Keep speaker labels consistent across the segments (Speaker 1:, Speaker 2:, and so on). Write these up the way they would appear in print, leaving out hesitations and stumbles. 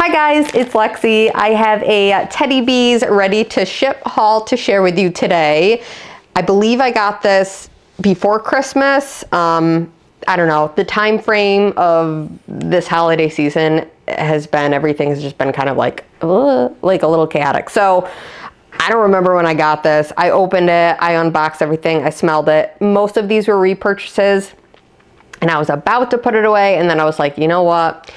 Speaker 1: Hi guys, it's Lexi. I have a Teddy Bees ready to ship haul to share with you today. I believe I got this before Christmas. I don't know, the time frame of this holiday season everything has just been kind of like a little chaotic. So I don't remember when I got this. I opened it, I unboxed everything, I smelled it. Most of these were repurchases and I was about to put it away, and then I was like, you know what?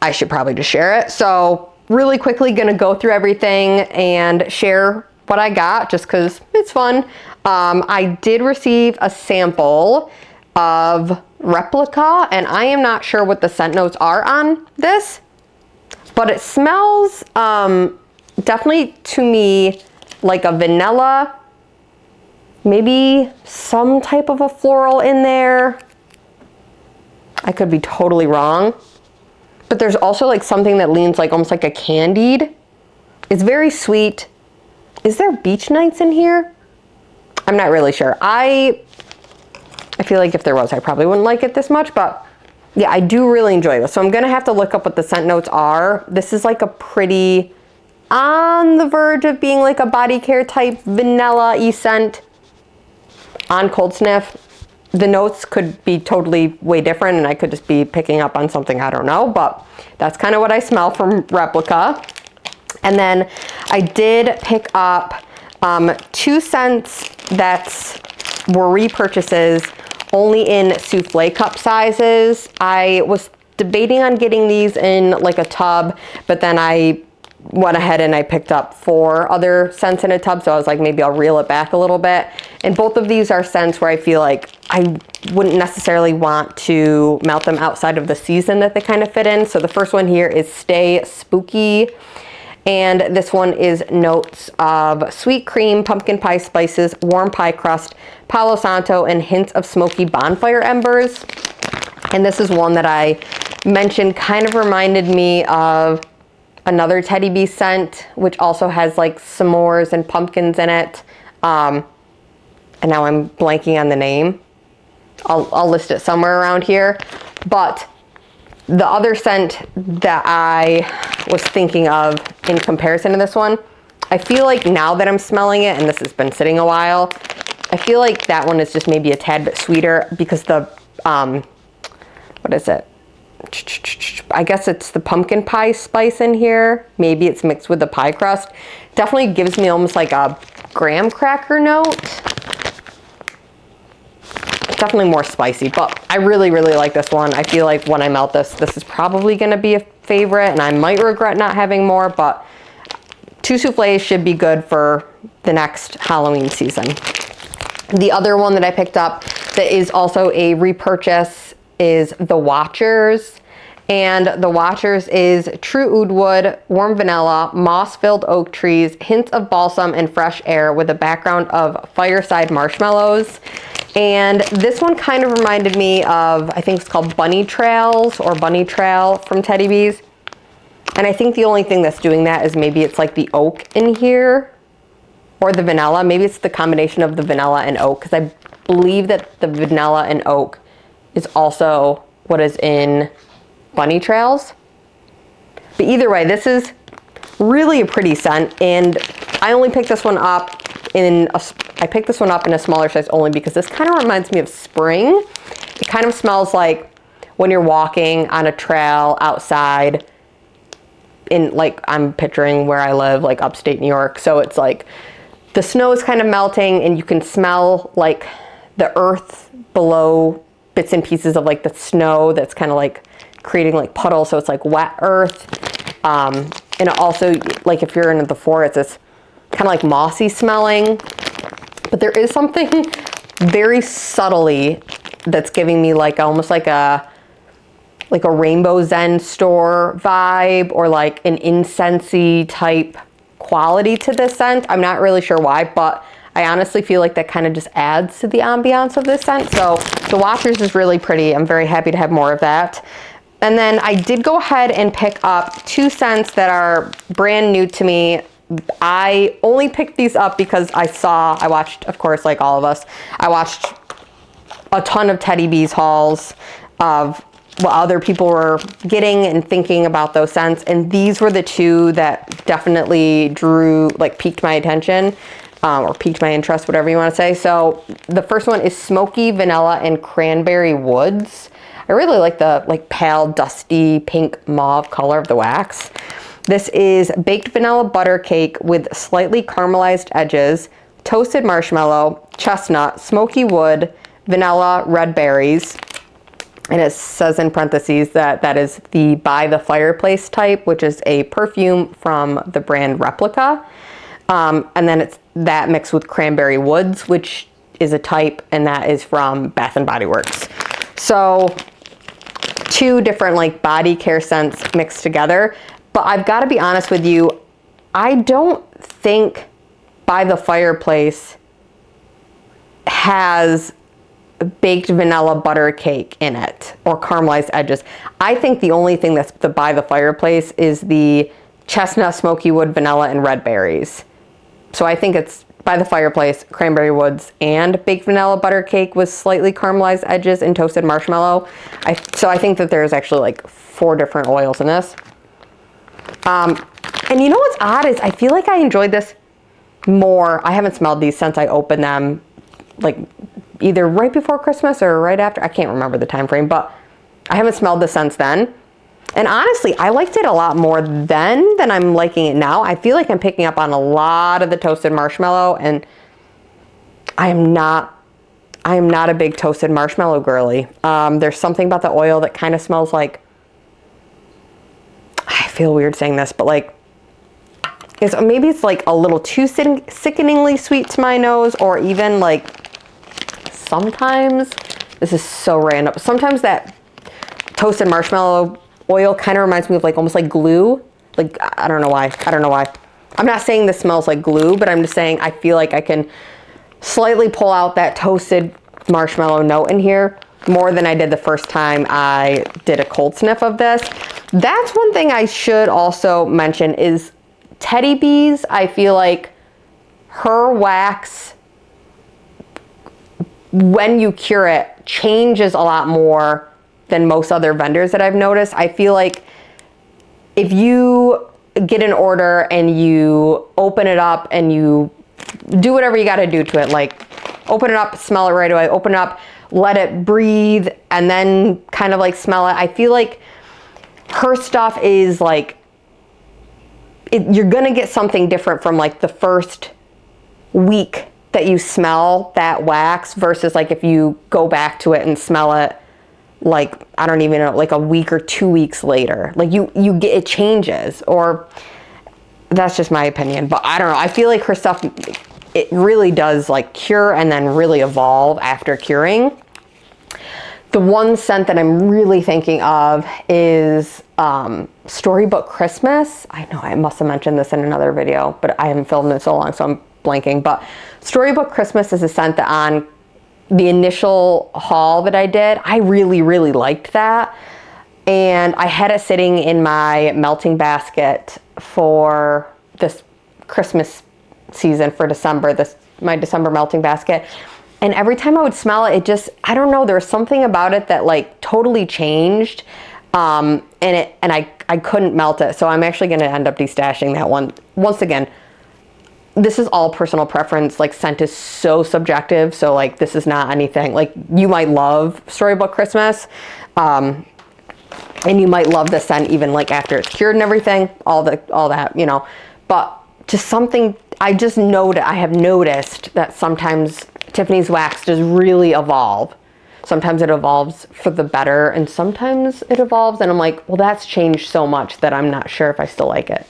Speaker 1: I should probably just share it. So really quickly gonna go through everything and share what I got just because it's fun. I did receive a sample of Replica, and I am not sure what the scent notes are on this, but it smells definitely to me like a vanilla, maybe some type of a floral in there. I could be totally wrong. But there's also like something that leans like almost like a candied. It's very sweet. Is there beach nights in here? I'm not really sure. I feel like if there was, I probably wouldn't like it this much, but yeah, I do really enjoy this. So I'm gonna have to look up what the scent notes are. This is like a pretty, on the verge of being like a body care type vanilla-y scent on cold sniff. The notes could be totally way different and I could just be picking up on something I don't know, but that's kind of what I smell from Replica. And then I did pick up 2 scents that were repurchases only in souffle cup sizes. I was debating on getting these in like a tub, but then I went ahead and I picked up 4 other scents in a tub, so I was like, maybe I'll reel it back a little bit. And both of these are scents where I feel like I wouldn't necessarily want to melt them outside of the season that they kind of fit in. So the first one here is Stay Spooky, and this one is notes of sweet cream, pumpkin pie spices, warm pie crust, Palo Santo, and hints of smoky bonfire embers. And this is one that I mentioned kind of reminded me of another Teddy Bee scent, which also has like s'mores and pumpkins in it. And now I'm blanking on the name. I'll list it somewhere around here. But the other scent that I was thinking of in comparison to this one, I feel like now that I'm smelling it, and this has been sitting a while, I feel like that one is just maybe a tad bit sweeter because the, what is it? I guess it's the pumpkin pie spice in here. Maybe it's mixed with the pie crust. Definitely gives me almost like a graham cracker note. It's definitely more spicy, but I really, really like this one. I feel like when I melt this, this is probably gonna be a favorite, and I might regret not having more, but 2 souffles should be good for the next Halloween season. The other one that I picked up that is also a repurchase is the Watchers. And the Watchers is true oud wood, warm vanilla, moss-filled oak trees, hints of balsam and fresh air with a background of fireside marshmallows. And this one kind of reminded me of, I think it's called Bunny Trails or Bunny Trail from Teddy Bees. And I think the only thing that's doing that is maybe it's like the oak in here or the vanilla. Maybe it's the combination of the vanilla and oak, because I believe that the vanilla and oak is also what is in Bunny Trails. But either way, this is really a pretty scent, and I only picked this one up in a smaller size only because this kind of reminds me of spring. It kind of smells like when you're walking on a trail outside in, like, I'm picturing where I live, like upstate New York. So it's like the snow is kind of melting and you can smell like the earth below, bits and pieces of like the snow that's kind of like creating like puddles, so it's like wet earth. And it also, like if you're in the forest, it's kind of like mossy smelling. But there is something very subtly that's giving me like almost like a Rainbow Zen store vibe, or like an incensey type quality to this scent. I'm not really sure why, but I honestly feel like that kind of just adds to the ambiance of this scent. So the Watchers is really pretty. I'm very happy to have more of that. And then I did go ahead and pick up 2 scents that are brand new to me. I only picked these up because I watched, of course, like all of us, I watched a ton of Teddy Bees hauls of what other people were getting and thinking about those scents. And these were the two that definitely piqued my attention, or piqued my interest, whatever you want to say. So the first one is Smoky, Vanilla, and Cranberry Woods. I really like the pale, dusty, pink mauve color of the wax. This is baked vanilla butter cake with slightly caramelized edges, toasted marshmallow, chestnut, smoky wood, vanilla, red berries. And it says in parentheses that is the By the Fireplace type, which is a perfume from the brand Replica. And then it's that mixed with Cranberry Woods, which is a type, and that is from Bath & Body Works. So two different body care scents mixed together. But I've got to be honest with you, I don't think By the Fireplace has baked vanilla butter cake in it or caramelized edges. I think the only thing that's the By the Fireplace is the chestnut, smoky wood, vanilla, and red berries. So I think it's By the Fireplace, Cranberry Woods, and baked vanilla butter cake with slightly caramelized edges and toasted marshmallow. So I think that there's actually 4 different oils in this. And you know what's odd is I feel like I enjoyed this more. I haven't smelled these since I opened them, either right before Christmas or right after. I can't remember the time frame, but I haven't smelled this since then. And honestly, I liked it a lot more then than I'm liking it now. I feel like I'm picking up on a lot of the toasted marshmallow, and I am not a big toasted marshmallow girly. There's something about the oil that kind of smells like, I feel weird saying this, but maybe it's a little too sickeningly sweet to my nose, or even sometimes, this is so random, sometimes that toasted marshmallow oil kind of reminds me of almost like glue. I don't know why. I'm not saying this smells like glue, but I'm just saying I feel like I can slightly pull out that toasted marshmallow note in here more than I did the first time I did a cold sniff of this. That's one thing I should also mention is Teddy Bees. I feel like her wax, when you cure it, changes a lot more than most other vendors that I've noticed. I feel like if you get an order and you open it up and you do whatever you got to do to it, open it up, smell it right away, open it up, let it breathe, and then kind of smell it. I feel like her stuff is you're gonna get something different from the first week that you smell that wax versus if you go back to it and smell it I don't even know, a week or 2 weeks later. You get, it changes, or that's just my opinion, but I don't know. I feel like her stuff, it really does cure and then really evolve after curing. The one scent that I'm really thinking of is Storybook Christmas. I know I must have mentioned this in another video, but I haven't filmed it in so long, so I'm blanking. But Storybook Christmas is a scent that on the initial haul that I did, I really, really liked that. And I had it sitting in my melting basket for this Christmas season for December, my December melting basket. And every time I would smell it, it just, I don't know, there was something about it that totally changed. And I couldn't melt it. So I'm actually going to end up destashing that one. Once again, this is all personal preference. Scent is so subjective. So this is not anything, you might love Storybook Christmas. And you might love the scent even after it's cured and everything, all that, but just something I have noticed that sometimes Tiffany's wax does really evolve. Sometimes it evolves for the better, and sometimes it evolves and I'm well, that's changed so much that I'm not sure if I still like it,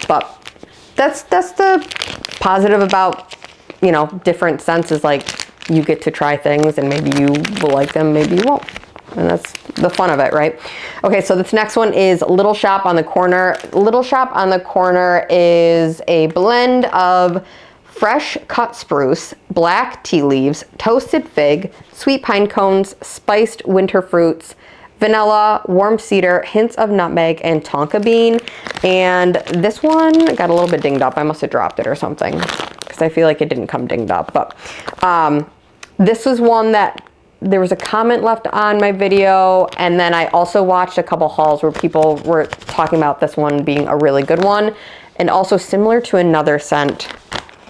Speaker 1: but that's the positive about, different scents is you get to try things and maybe you will like them, maybe you won't. And that's the fun of it, right? Okay, so this next one is Little Shop on the Corner. Little Shop on the Corner is a blend of fresh cut spruce, black tea leaves, toasted fig, sweet pine cones, spiced winter fruits, vanilla, warm cedar, hints of nutmeg, and tonka bean. And this one got a little bit dinged up. I must have dropped it or something because I feel like it didn't come dinged up. But this was one that there was a comment left on my video, and then I also watched a couple hauls where people were talking about this one being a really good one, and also similar to another scent.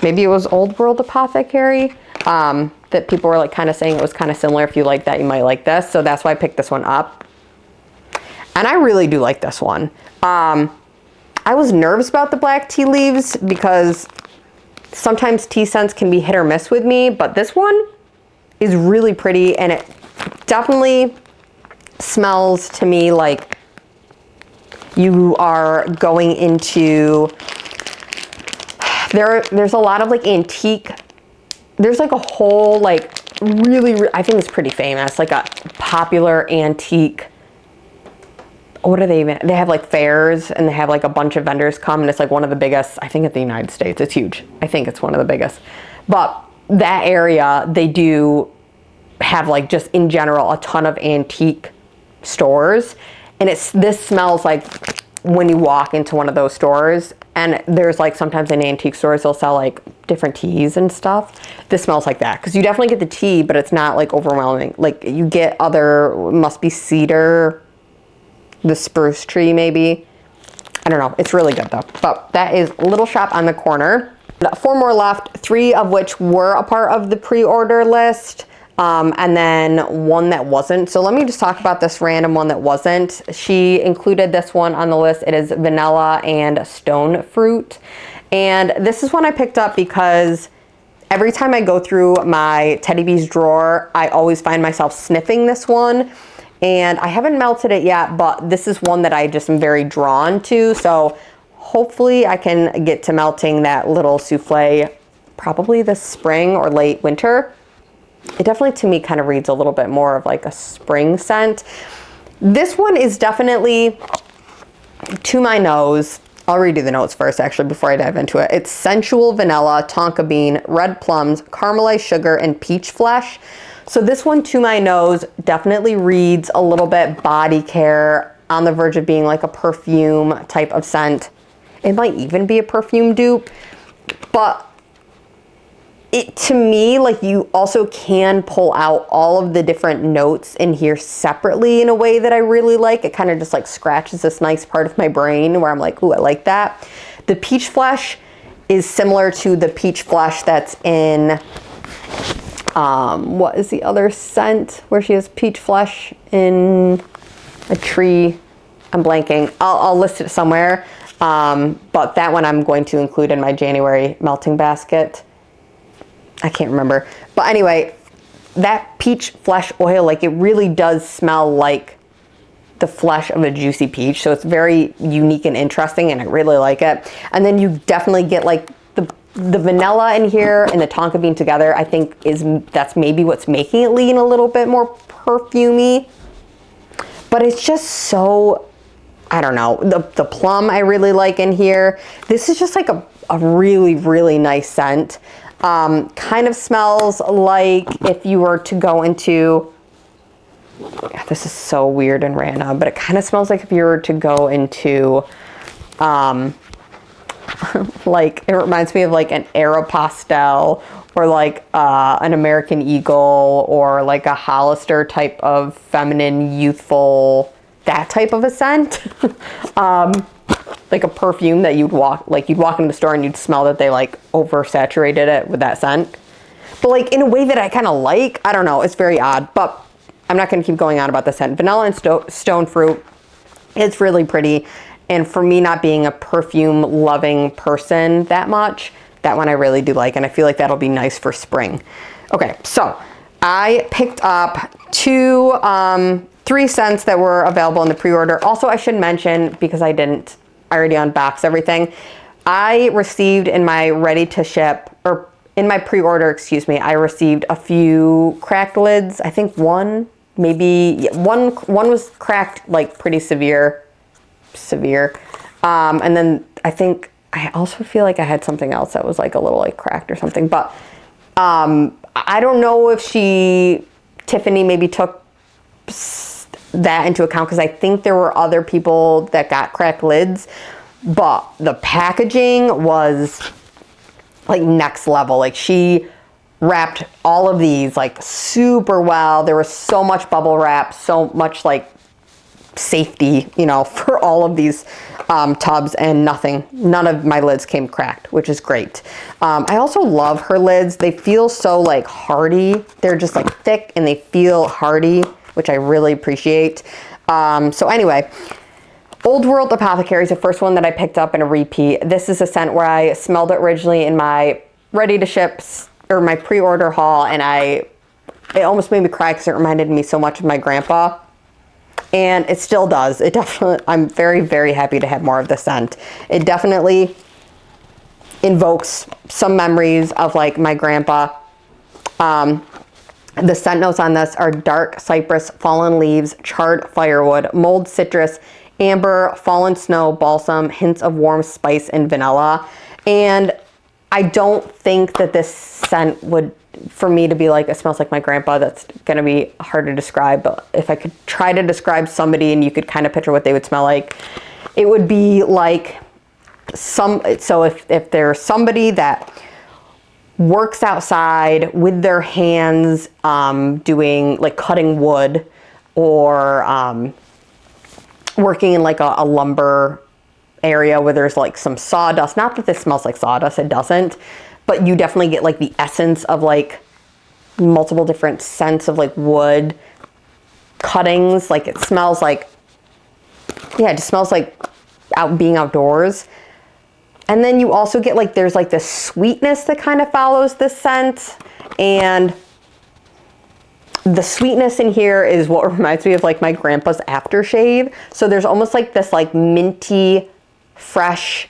Speaker 1: Maybe it was Old World Apothecary, that people were like kind of saying it was kind of similar. If you like that, you might like this. So that's why I picked this one up. And I really do like this one. I was nervous about the black tea leaves because sometimes tea scents can be hit or miss with me, but this one is really pretty, and it definitely smells to me like you are going into, there's a lot of like antique, there's like a whole like really, I think it's pretty famous, like a popular antique, what are they even, they have like fairs, and they have like a bunch of vendors come, and it's like one of the biggest, I think, in the United States. It's huge. I think it's one of the biggest. But that area, they do have like just in general a ton of antique stores, and this smells like when you walk into one of those stores, and there's like sometimes in antique stores they'll sell like different teas and stuff. This smells like that, because you definitely get the tea, but it's not like overwhelming. Like you get other, must be cedar, the spruce tree maybe. I don't know. It's really good though. But that is Little Shop on the Corner. 4 more left, 3 of which were a part of the pre-order list, and then 1 that wasn't. So let me just talk about this random one that wasn't. She included this one on the list. It is vanilla and stone fruit. And this is one I picked up because every time I go through my Teddy Bees drawer, I always find myself sniffing this one. And I haven't melted it yet, but this is one that I just am very drawn to. So hopefully I can get to melting that little souffle probably this spring or late winter. It definitely to me kind of reads a little bit more of like a spring scent. This one is definitely to my nose. I'll redo the notes first actually before I dive into it. It's sensual vanilla, tonka bean, red plums, caramelized sugar, and peach flesh. So this one to my nose definitely reads a little bit body care, on the verge of being like a perfume type of scent. It might even be a perfume dupe, but it to me, like you also can pull out all of the different notes in here separately in a way that I really like. It kind of just like scratches this nice part of my brain where I'm like, ooh, I like that. The peach flesh is similar to the peach flesh that's in what is the other scent where she has peach flesh in a tree? I'm blanking. I'll list it somewhere. But that one I'm going to include in my January melting basket. I can't remember. But anyway, that peach flesh oil, like it really does smell like the flesh of a juicy peach. So it's very unique and interesting, and I really like it. And then you definitely get like the vanilla in here and the tonka bean together, I think that's maybe what's making it lean a little bit more perfumey. But it's just so, I don't know, the plum I really like in here. This is just like a really, really nice scent. Kind of smells like if you were to go into, this is so weird and random, but it kind of smells like if you were to go into, like it reminds me of like an Aeropostale or like an American Eagle or like a Hollister type of feminine, youthful, that type of a scent. Like a perfume that you'd walk into the store and you'd smell that they like oversaturated it with that scent. But like in a way that I kind of like, I don't know, it's very odd, but I'm not going to keep going on about the scent. Vanilla and stone fruit, it's really pretty. And for me not being a perfume loving person that much, that one I really do like. And I feel like that'll be nice for spring. Okay, so I picked up 3 scents that were available in the pre-order. Also, I should mention, because I already unboxed everything, I received in my ready to ship, or in my pre-order, excuse me, I received a few cracked lids. I think one was cracked like pretty severe. And then I also feel like I had something else that was like a little like cracked or something, but I don't know if Tiffany maybe took that into account, because I think there were other people that got cracked lids, but the packaging was like next level. Like she wrapped all of these like super well. There was so much bubble wrap, so much like safety, you know, for all of these tubs, and none of my lids came cracked, which is great. I also love her lids. They feel so like hardy. They're just like thick and they feel hardy, which I really appreciate. So anyway, Old World Apothecary is the first one that I picked up in a repeat. This is a scent where I smelled it originally in my ready to ship or my pre-order haul, and it almost made me cry because it reminded me so much of my grandpa. And it still does. It definitely, I'm very, very happy to have more of the scent. It definitely invokes some memories of like my grandpa. The scent notes on this are dark cypress, fallen leaves, charred firewood, mulled citrus, amber, fallen snow, balsam, hints of warm spice, and vanilla. And I don't think that this scent would, for me to be like, it smells like my grandpa, that's gonna be hard to describe. But if I could try to describe somebody and you could kind of picture what they would smell like, it would be like so if there's somebody that works outside with their hands, doing like cutting wood, or working in like a lumber area where there's like some sawdust. Not that this smells like sawdust, it doesn't, but you definitely get like the essence of like multiple different scents of like wood cuttings. Like it smells like, yeah, it just smells like being outdoors. And then you also get like, there's like this sweetness that kind of follows this scent. And the sweetness in here is what reminds me of like my grandpa's aftershave. So there's almost like this like minty, fresh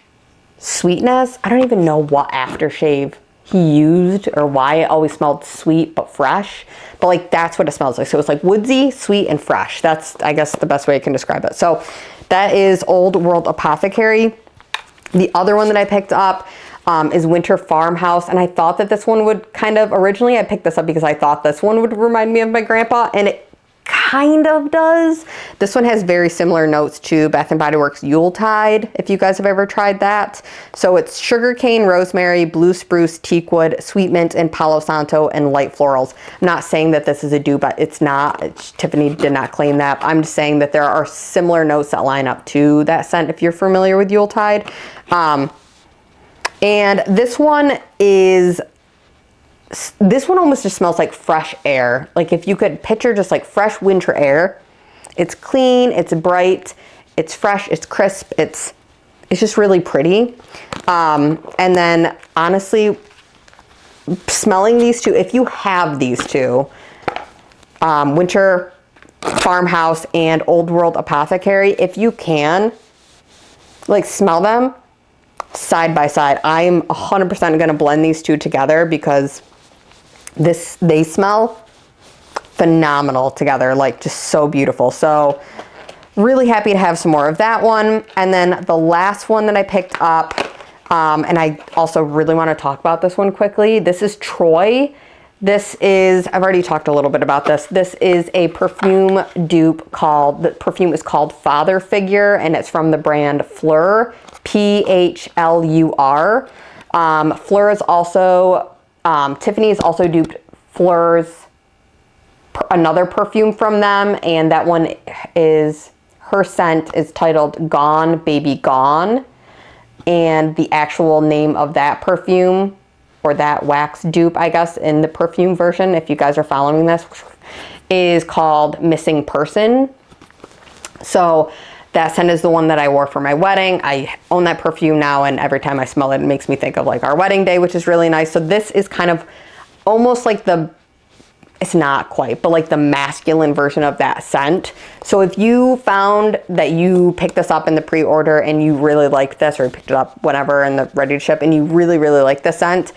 Speaker 1: sweetness. I don't even know what aftershave he used or why it always smelled sweet but fresh. But like that's what it smells like. So it's like woodsy, sweet, and fresh. That's, I guess, the best way I can describe it. So that is Old World Apothecary. The other one that I picked up is Winter Farmhouse, and I thought that this one would kind of, originally I picked this up because I thought this one would remind me of my grandpa, and it kind of does. This one has very similar notes to Bath & Body Works Yuletide, if you guys have ever tried that. So it's sugarcane, rosemary, blue spruce, teakwood, sweet mint, and Palo Santo, and light florals. I'm not saying that this is a dupe, but it's not. Tiffany did not claim that. I'm just saying that there are similar notes that line up to that scent if you're familiar with Yuletide. And this one almost just smells like fresh air. Like if you could picture just like fresh winter air. It's clean, it's bright, it's fresh, it's crisp, it's just really pretty. And then honestly, smelling these two, if you have these two, Winter Farmhouse and Old World Apothecary, if you can, like, smell them side by side. I'm 100% gonna blend these two together because they smell phenomenal together, like just so beautiful. So really happy to have some more of that one. And then the last one that I picked up, and I also really want to talk about this one quickly. This is Troy. This is, I've already talked a little bit about this. This is a perfume dupe the perfume is called Father Figure, and it's from the brand Fleur, P-H-L-U-R. Fleur is also, Tiffany has also duped Fleur's another perfume from them, and that one is, her scent is titled Gone Baby Gone, and the actual name of that perfume, or that wax dupe, I guess, in the perfume version, if you guys are following this, is called Missing Person. So that scent is the one that I wore for my wedding. I own that perfume now, and every time I smell it, it makes me think of like our wedding day, which is really nice. So this is kind of almost like it's not quite, but like the masculine version of that scent. So if you found that you picked this up in the pre-order and you really like this, or you picked it up whenever in the ready to ship and you really, really like the scent,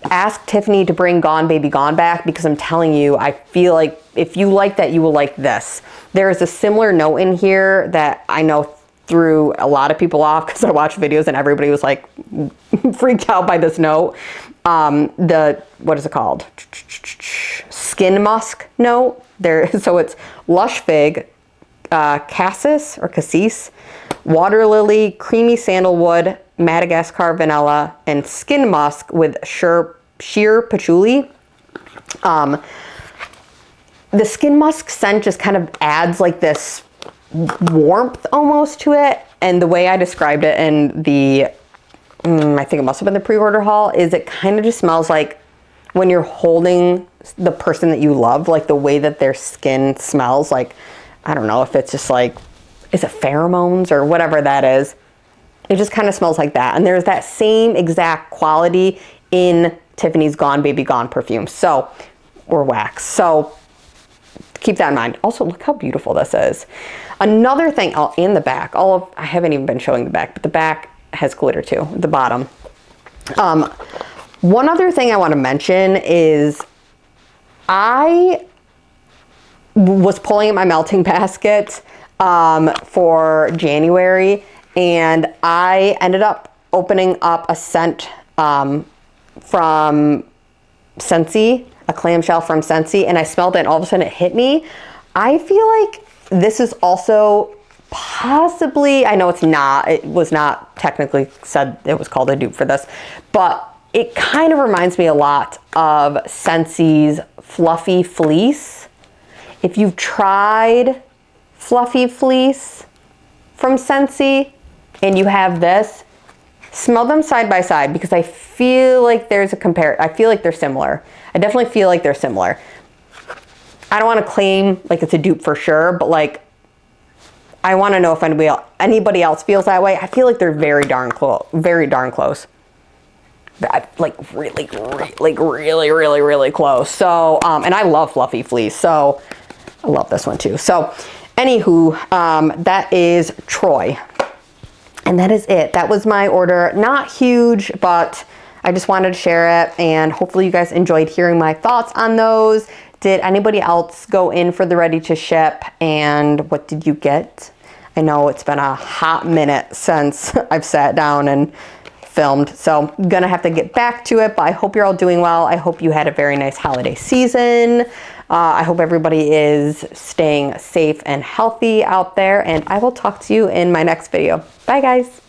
Speaker 1: ask Tiffany to bring Gone Baby Gone back, because I'm telling you, I feel like if you like that, you will like this. There is a similar note in here that I know threw a lot of people off, because I watched videos and everybody was like freaked out by this note. What is it called? Skin musk note. So it's lush fig, cassis or cassis, water lily, creamy sandalwood, Madagascar vanilla, and skin musk with sheer patchouli. The skin musk scent just kind of adds like this warmth almost to it. And the way I described it in the, I think it must have been the pre-order haul, is it kind of just smells like when you're holding the person that you love, like the way that their skin smells. Like, I don't know if it's just like, is it pheromones or whatever that is? It just kind of smells like that. And there's that same exact quality in Tiffany's Gone Baby Gone perfume. So, or wax. So keep that in mind. Also, look how beautiful this is. Another thing, in the back, I haven't even been showing the back, but the back has glitter too, the bottom. One other thing I want to mention is I was pulling at my melting basket for January, and I ended up opening up a scent from Scentsy, a clamshell from Scentsy, and I smelled it and all of a sudden it hit me. I feel like this is also possibly, I know it was not technically said it was called a dupe for this, but it kind of reminds me a lot of Scentsy's Fluffy Fleece. If you've tried Fluffy Fleece from Scentsy and you have this, smell them side by side because I feel like there's a I feel like they're similar. I definitely feel like they're similar. I don't want to claim like it's a dupe for sure, but like I want to know if anybody else feels that way. I feel like they're very darn close. Like really close. So, and I love Fluffy Fleece, so I love this one too. So, anywho, that is Troy. And that is it. That was my order. Not huge, but I just wanted to share it, and hopefully you guys enjoyed hearing my thoughts on those. Did anybody else go in for the ready to ship, and what did you get? I know it's been a hot minute since I've sat down and filmed, so I'm gonna have to get back to it, but I hope you're all doing well. I hope you had a very nice holiday season. I hope everybody is staying safe and healthy out there, and I will talk to you in my next video. Bye guys.